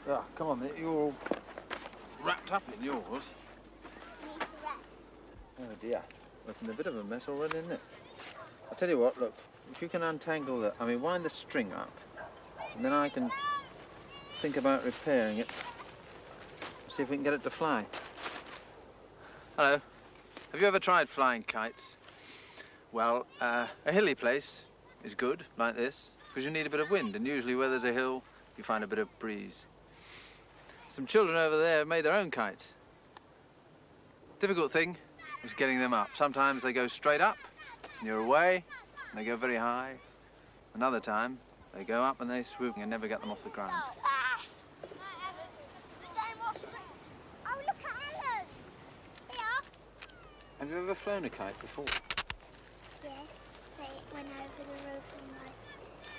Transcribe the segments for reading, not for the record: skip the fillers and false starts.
Oh, come on, you're all wrapped up in yours. Oh dear, it's in a bit of a mess already, isn't it? I'll tell you what, look, if you can untangle the, wind the string up, and then I can think about repairing it. See if we can get it to fly. Hello. Have you ever tried flying kites? Well, a hilly place is good, like this, because you need a bit of wind, and usually where there's a hill, you find a bit of breeze. Some children over there have made their own kites. Difficult thing is getting them up. Sometimes they go straight up, and you're away, and they go very high. Another time, they go up and they swoop and never get them off the ground. Have you ever flown a kite before? Yes, it went over the roof and my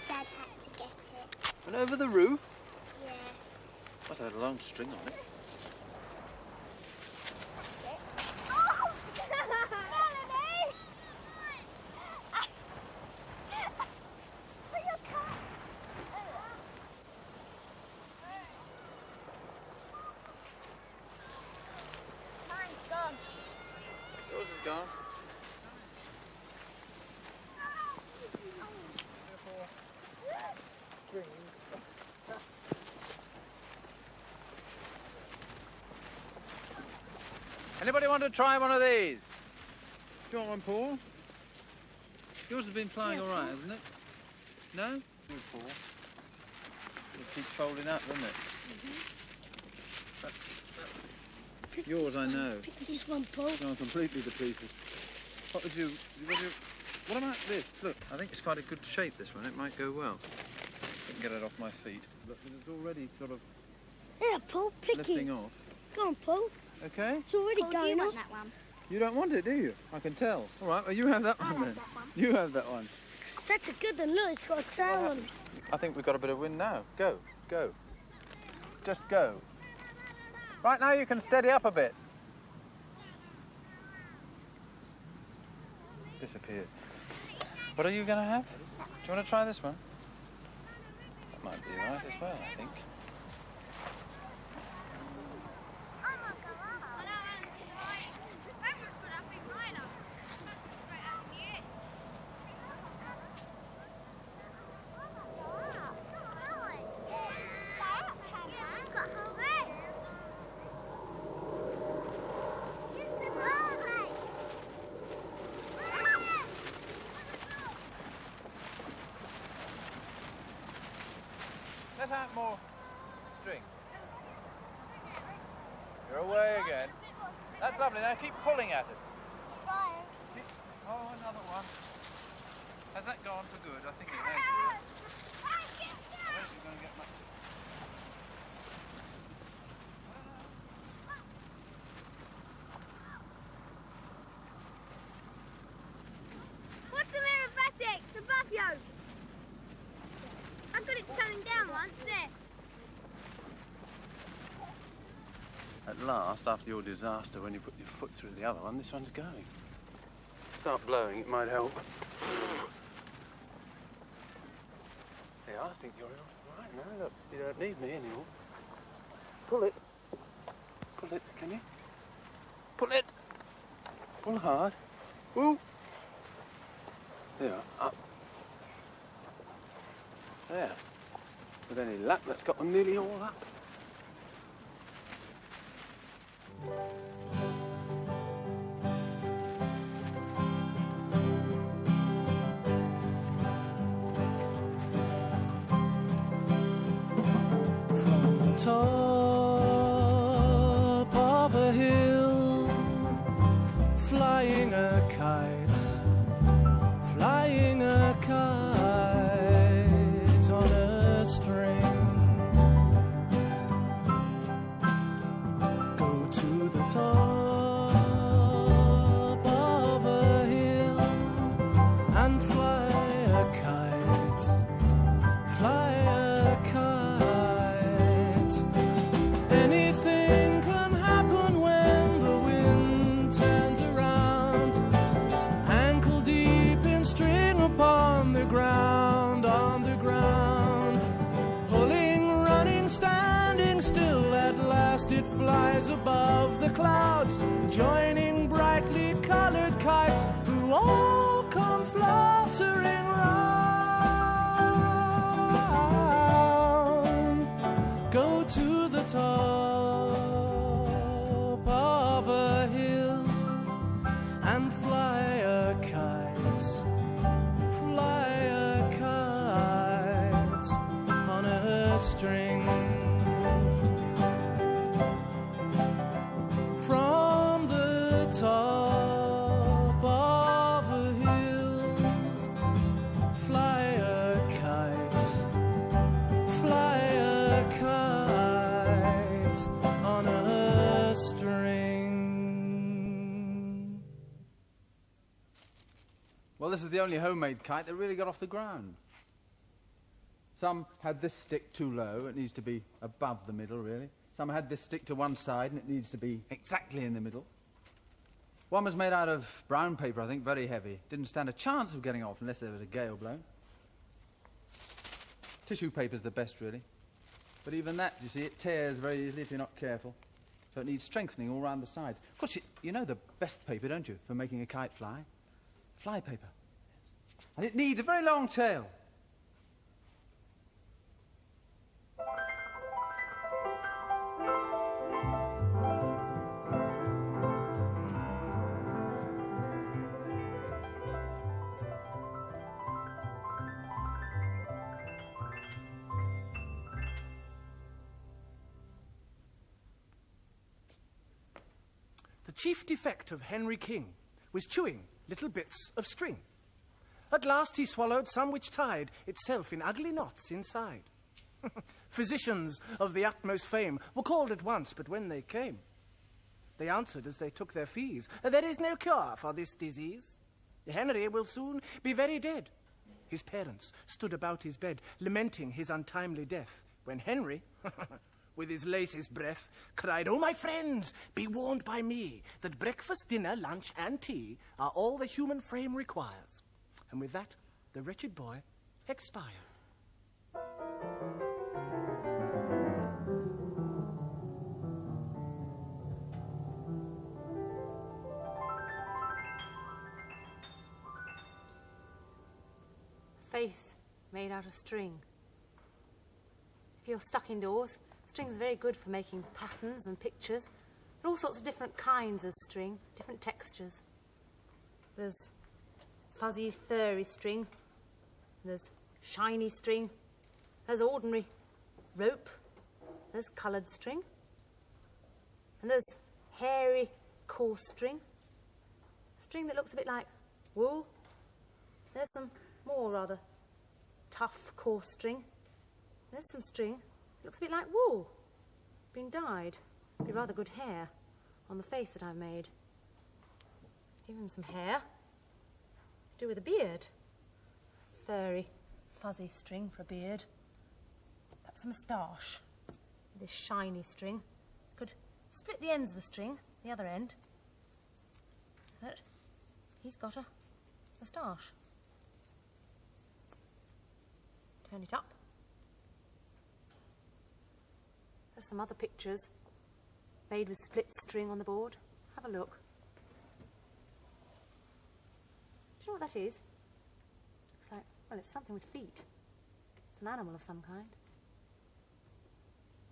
dad had to get it. Went over the roof? Yeah. Must have had a long string on it. Oh! Melanie! Put your cat. Mine's gone. Yours is gone. Anybody want to try one of these? Do you want one, Paul? Yours has been flying all right, hasn't it? No? Good, Paul. It keeps folding up, doesn't it? Yours, I know. Pick this one, Paul. It's gone completely to pieces. What would you... What about this? Look, I think it's quite a good shape, this one. It might go well. I can get it off my feet. Look, it's already sort of Yeah, Paul, pick lifting it. off. Go on, Paul. Okay. It's already Paul, going do you on. want that one? You don't want it, do you? I can tell. All right, well, you have that one then. that one. You have that one. That's a good one. Look, it's got a tail on it. I think we've got a bit of wind now. Go, go. Just go. Right now you can steady up a bit. Disappeared. What are you going to have? Do you want to try this one? That might be right as well, I think. Let out more string. You're away again. That's lovely. Now keep pulling at it. Oh, another one. Has that gone for good? I think it has. Really. I don't think you're going to get much. What's the matter with Batik? It's above you. I got it coming down once, there. At last, after your disaster when you put your foot through the other one, this one's going. Start blowing, it might help. Yeah, I think you're all right now. Look, you don't need me anymore. Pull it. Pull it, can you? Pull it. Pull hard. Woo. There, up. There. With any luck, that's got them nearly all up. From the top of a hill, flying a kite, flying a kite on a string. Go to the top of a hill and fly a kite, fly a kite. Anything can happen when the wind turns around flies above the clouds, joining brightly colored kites who all come fluttering round. Go to the top of a hill and fly a kite, fly a kite on a string. From the top of a hill, fly a kite, fly a kite on a string. Well, this is the only homemade kite that really got off the ground. Some had this stick too low, it needs to be above the middle, really. Some had this stick to one side, and it needs to be exactly in the middle. One was made out of brown paper, I think, very heavy. Didn't stand a chance of getting off unless there was a gale blowing. Tissue paper's the best, really. But even that, you see, it tears very easily if you're not careful. So it needs strengthening all round the sides. Of course, you know the best paper, don't you, for making a kite fly? Fly paper. And it needs a very long tail. The chief defect of Henry King was chewing little bits of string. At last he swallowed some which tied itself in ugly knots inside. Physicians of the utmost fame were called at once, but when they came, they answered as they took their fees, "There is no cure for this disease. Henry will soon be very dead." His parents stood about his bed, lamenting his untimely death, when Henry, with his latest breath, cried, "Oh, my friends, be warned by me that breakfast, dinner, lunch, and tea are all the human frame requires." And with that, the wretched boy expires. Face made out of string. If you're stuck indoors, string's very good for making patterns and pictures. There are all sorts of different kinds of string, different textures. There's fuzzy, furry string. There's shiny string. There's ordinary rope. There's coloured string. And there's hairy, coarse string. String that looks a bit like wool. There's some more rather tough, coarse string. There's some string that looks a bit like wool, been dyed. Be rather good hair on the face that I've made. Give him some hair. Do with a beard. Furry, fuzzy string for a beard. Perhaps a moustache. This shiny string. Could split the ends of the string, the other end. But he's got a moustache. Turn it up. There's some other pictures made with split string on the board. Have a look. Do you know what that is? Looks like, well, it's something with feet. It's an animal of some kind.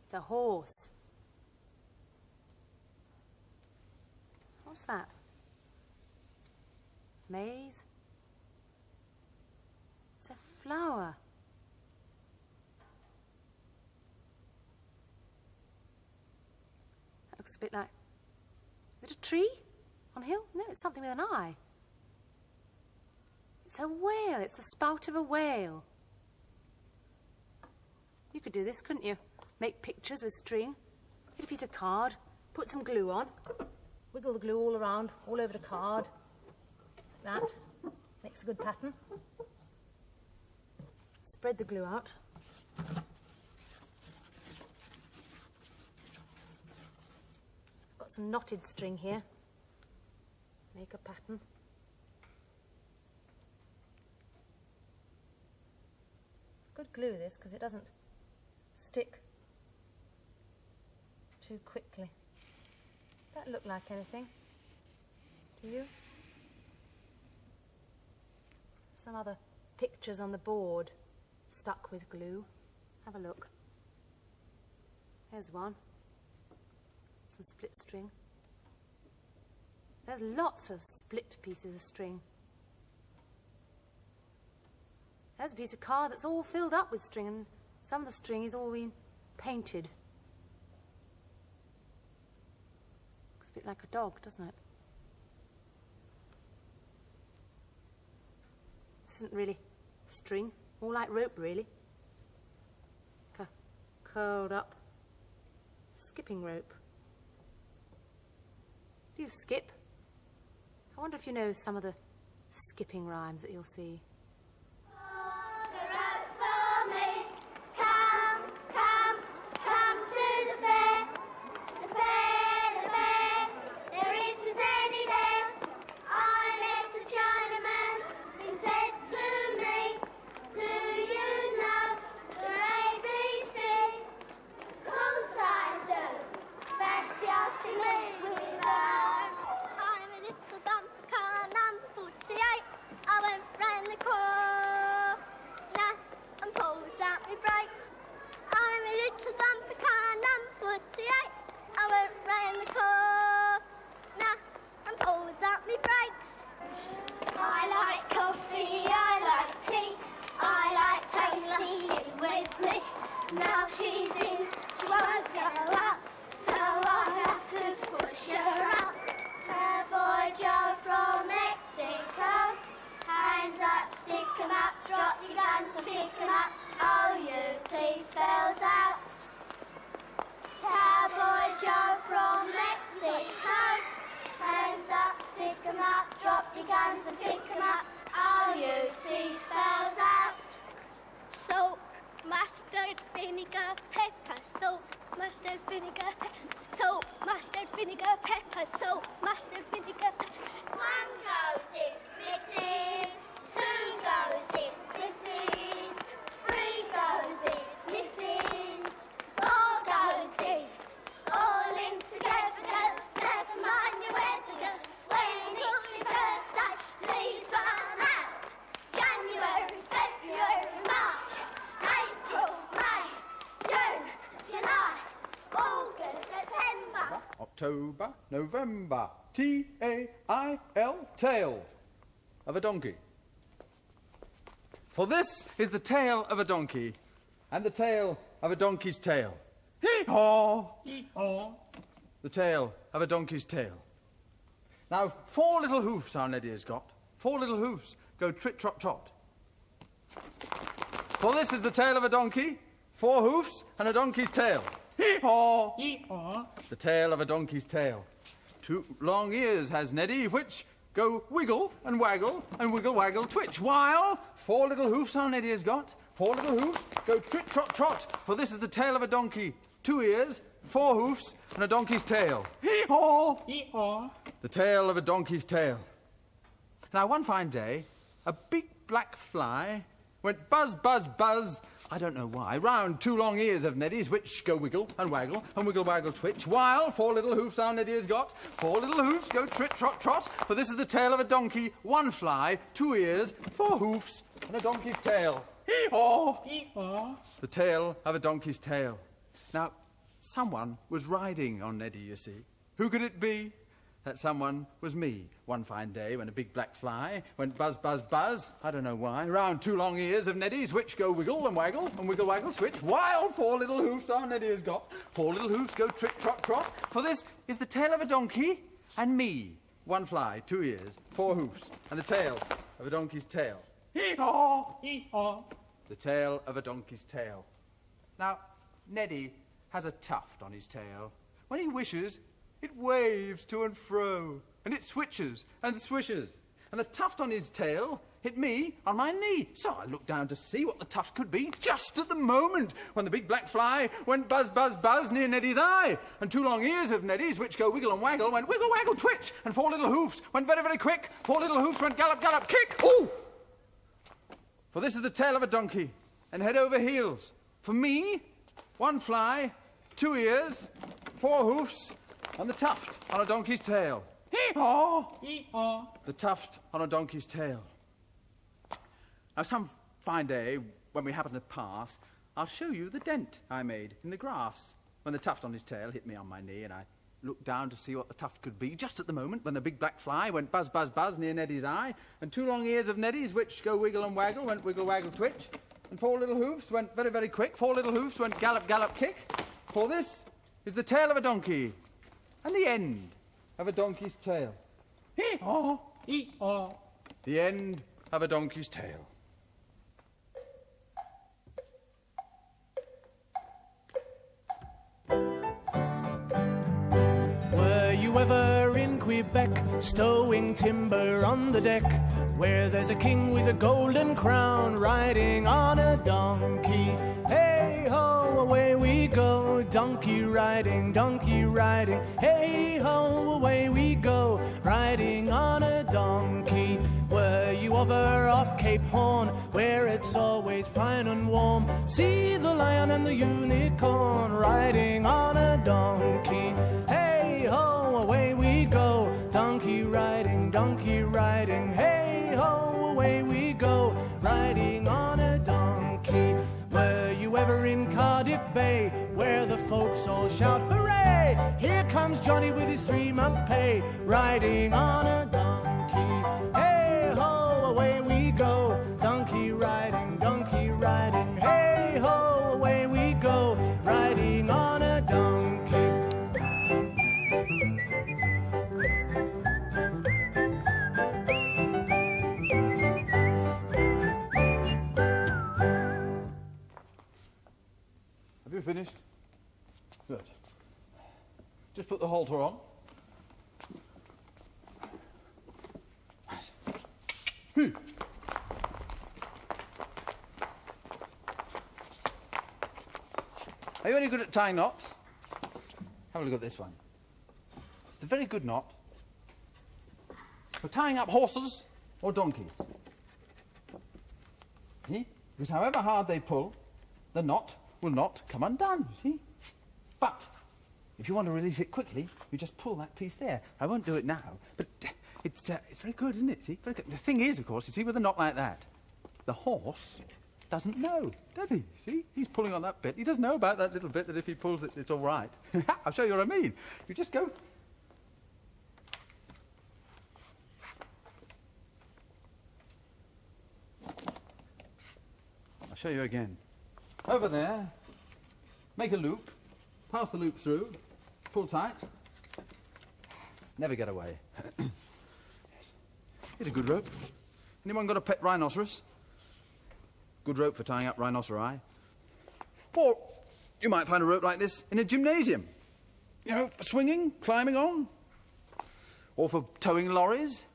It's a horse. What's that? Maize? It's a flower. Looks a bit like... Is it a tree on a hill? No, it's something with an eye. It's a whale. It's the spout of a whale. You could do this, couldn't you? Make pictures with string. Get a piece of card, put some glue on, wiggle the glue all around, all over the card. Like that. Makes a good pattern. Spread the glue out. Got some knotted string here. Make a pattern. It's good glue, this, because it doesn't stick too quickly. That look like anything. Do you? Some other pictures on the board, stuck with glue. Have a look. There's one. Some split string. There's lots of split pieces of string. There's a piece of card that's all filled up with string, and some of the string is all been painted. Looks a bit like a dog, doesn't it? This isn't really string, more like rope, really. Curled up skipping rope. Do you skip? I wonder if you know some of the skipping rhymes that you'll see. Now she's in, she won't go out, so I have to push her out. Her boy Joe from Mexico, hands up, stick 'em up, drop your guns and pick 'em up, O-U-T spells out. Cowboy Joe from Mexico, hands up, stick 'em up, drop your guns and pick 'em up, O-U-T spells out. Salt, mustard, vinegar, pepper, salt, mustard, vinegar, salt, mustard, vinegar, pepper, salt, mustard, vinegar, pepper. One goes in, Mrs. Two goes in, Mrs. Three goes in, Mrs. Four goes in. All in together, girls, never mind your weather, girls. When it's your birthday, please run out. January, February, March, April, May, June, July, August, September. October, November. T-A-I-L, tail of a donkey. For this is the tail of a donkey, and the tail of a donkey's tail. Hee-haw! Hee-haw! The tail of a donkey's tail. Now, 4 little hoofs our Neddy has got. 4 little hoofs go trit-trot-trot. For this is the tail of a donkey, 4 hoofs and a donkey's tail. Hee-haw! Hee-haw! The tail of a donkey's tail. 2 long ears has Neddy, which go wiggle and waggle and wiggle-waggle twitch, while 4 little hoofs our Neddy has got. 4 little hoofs go trit-trot-trot, for this is the tail of a donkey. 2 ears, 4 hoofs, and a donkey's tail. Hee-haw! Hee-haw! The tail of a donkey's tail. Now, one fine day, a big black fly went buzz, buzz, buzz, I don't know why, round 2 long ears of Neddy's, which go wiggle and waggle and wiggle-waggle twitch, while 4 little hoofs our Neddy has got. 4 little hoofs go trit-trot-trot, for this is the tail of a donkey, 1 fly, 2 ears, 4 hoofs, and a donkey's tail. Hee-haw! Hee-haw! The tail of a donkey's tail. Now, someone was riding on Neddy, you see. Who could it be? That someone was me, one fine day when a big black fly went buzz, buzz, buzz, I don't know why, round 2 long ears of Neddy's, which go wiggle and waggle and wiggle-waggle twitch, while 4 little hoofs our Neddy has got. 4 little hoofs go trit-trot-trot, for this is the tail of a donkey, and me, 1 fly, 2 ears, 4 hoofs, and the tail of a donkey's tail. Hee-haw! Hee-haw! The tail of a donkey's tail. Now, Neddy has a tuft on his tail. When he wishes, it waves to and fro, and it switches and swishes. And the tuft on his tail hit me on my knee. So I looked down to see what the tuft could be, just at the moment when the big black fly went buzz, buzz, buzz near Neddy's eye. And 2 long ears of Neddy's, which go wiggle and waggle, went wiggle, waggle, twitch. And 4 little hoofs went very, very quick. 4 little hoofs went gallop, gallop, kick. Ooh! For this is the tail of a donkey, and head over heels. For me, 1 fly, 2 ears, 4 hoofs, and the tuft on a donkey's tail. Hee-haw! Hee-haw! The tuft on a donkey's tail. Now, some fine day, when we happen to pass, I'll show you the dent I made in the grass when the tuft on his tail hit me on my knee, and I looked down to see what the tuft could be, just at the moment when the big black fly went buzz, buzz, buzz near Neddy's eye, and 2 long ears of Neddy's, which go wiggle and waggle, went wiggle, waggle, twitch, and 4 little hoofs went very, very quick. 4 little hoofs went gallop, gallop, kick. For this is the tail of a donkey, and the end of a donkey's tail. Hee-haw! Hee-haw! The end of a donkey's tail. Were you ever in Quebec, stowing timber on the deck, where there's a king with a golden crown riding on a donkey? Hey ho, away we go, donkey riding, hey ho, away we go, riding on a donkey. Were you ever off Cape Horn, where it's always fine and warm? See the lion and the unicorn riding on a donkey. Hey ho, away we go, donkey riding, hey ho, away we go, riding on a donkey. Were you ever in Cardiff Bay, where the folks all shout hooray? Here comes Johnny with his 3-month pay, riding on a donkey. Hey ho, away we go, donkey riding, hey ho, away we go, riding on a donkey. Have you finished? Good. Just put the halter on. Are you any good at tying knots? Have a look at this one. It's a very good knot for tying up horses or donkeys. See? Because however hard they pull, the knot will not come undone, you see? But if you want to release it quickly, you just pull that piece there. I won't do it now, but it's very good, isn't it? See? Very good. The thing is, of course, you see, with a knot like that, the horse doesn't know, does he? See? He's pulling on that bit. He doesn't know about that little bit that if he pulls it, it's all right. I'll show you what I mean. You just go... I'll show you again. Over there, make a loop, pass the loop through, pull tight, never get away. Yes. Here's a good rope. Anyone got a pet rhinoceros? Good rope for tying up rhinoceri. Or you might find a rope like this in a gymnasium. You know, for swinging, climbing on. Or for towing lorries.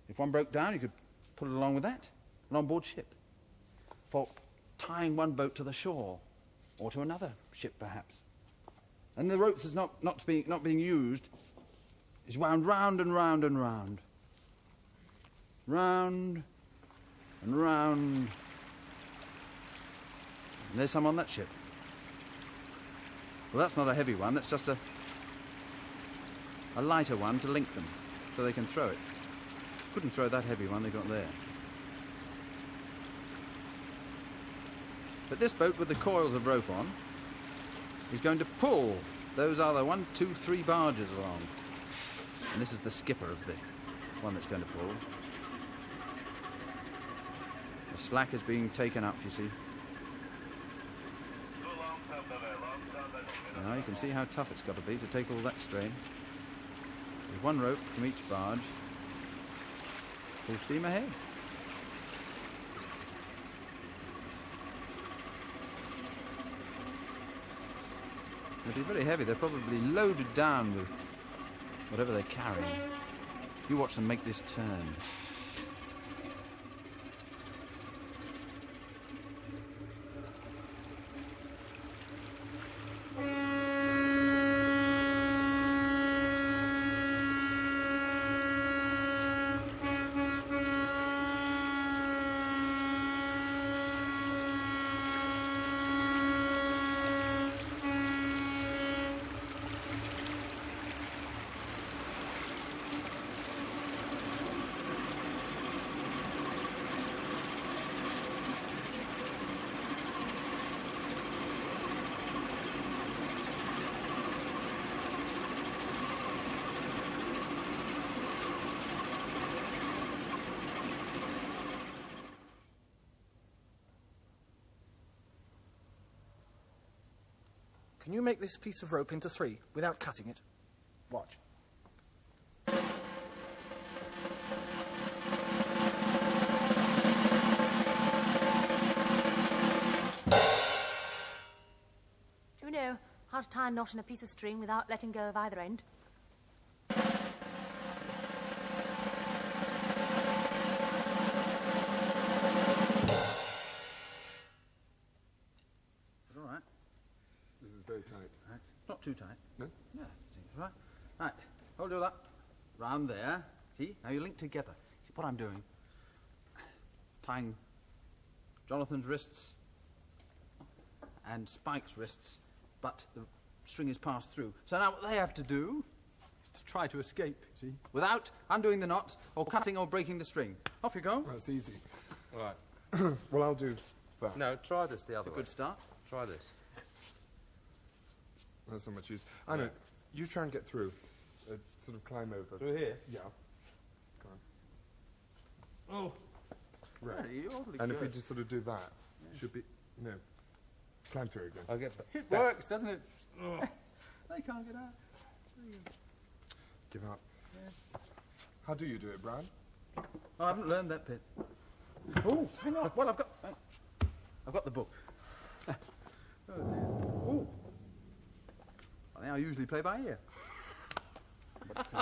If one broke down, you could put it along with that. An on-board ship. For tying one boat to the shore. Or to another ship, perhaps. And the rope that's not being used is wound round and round and round. Round and round. And there's some on that ship. Well, that's not a heavy one, that's just a lighter one to link them, so they can throw it. Couldn't throw that heavy one they got there. But this boat with the coils of rope on is going to pull those other 1, 2, 3 barges along. And this is the skipper of the one that's going to pull. The slack is being taken up, you see. Now you can see how tough it's got to be to take all that strain. With one rope from each barge. Full steam ahead. They'll be very heavy. They're probably loaded down with whatever they're carrying. You watch them make this turn. can you make this piece of rope into 3 without cutting it? Watch. Do you know how to tie a knot in a piece of string without letting go of either end? This is very tight. Right. Not too tight. No? Yeah, seems right. Right. Hold it up. Round there. See? Now you're linked together. See what I'm doing? Tying Jonathan's wrists and Spike's wrists, but the string is passed through. So now what they have to do is to try to escape, see? Without undoing the knot or cutting or breaking the string. Off you go. That's easy. Right. Well, I'll do that. No, try this the other It's a way. good start. Try this. That's not much use. I know. You try and get through. Sort of climb over. Through here? Yeah. Go on. Oh. Right. Yeah, you're awfully And if we good. just sort of do that, should be... No. Climb through again. I'll get... It works, doesn't it? They can't get out. Give up. How do you do it, Brian? Oh, I haven't learned that bit. Oh, hang on. Well, I've got the book. Oh, dear. Oh. I think I usually play by ear. But,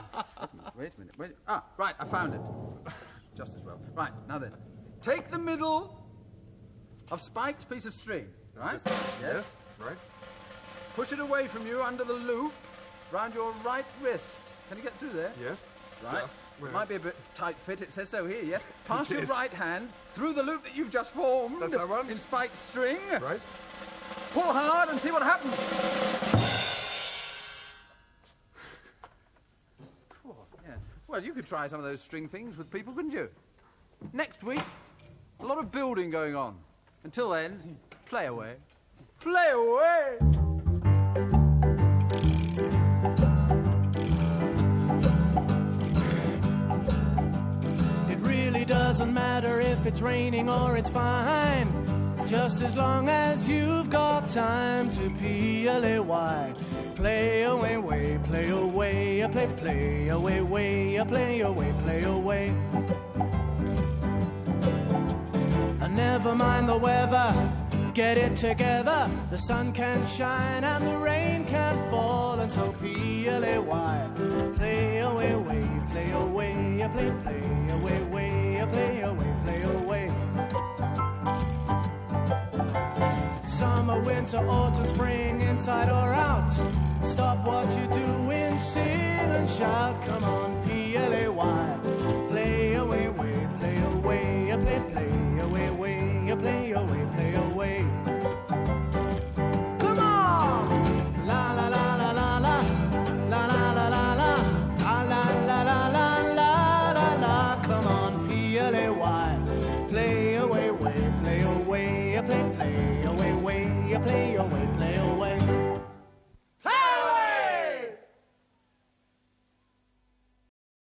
wait a minute. Ah, right, I found it. Just as well. Right, now then. Take the middle of Spike's piece of string, right? Yes. Right. Push it away from you under the loop round your right wrist. Can you get through there? Yes. Right. Just. It might be a bit tight fit, it says so here, yes. Pass It your is. right hand through the loop that you've just formed. That's that one. In Spike's string. Right. Pull hard and see what happens. Yeah. Well, you could try some of those string things with people, couldn't you? Next week, a lot of building going on. Until then, play away. Play away! It really doesn't matter if it's raining or it's fine, just as long as you've got time to play. Play away, way, play away, play away, way, play away, play away. And never mind the weather, get it together. The sun can shine and the rain can fall, and so play away, way, play away, play away, way, play away, play away. Summer, winter, autumn, spring, inside or out. Stop what you're doing, sing and shout. Come on, P-L-A-Y. Play away, way, play away, play away, way, play away, play away. Come on! La la la la la la, la la la la la, la la la la la la la la. Come on, P-L-A-Y. Play away, way, play away, play away, way, play away, play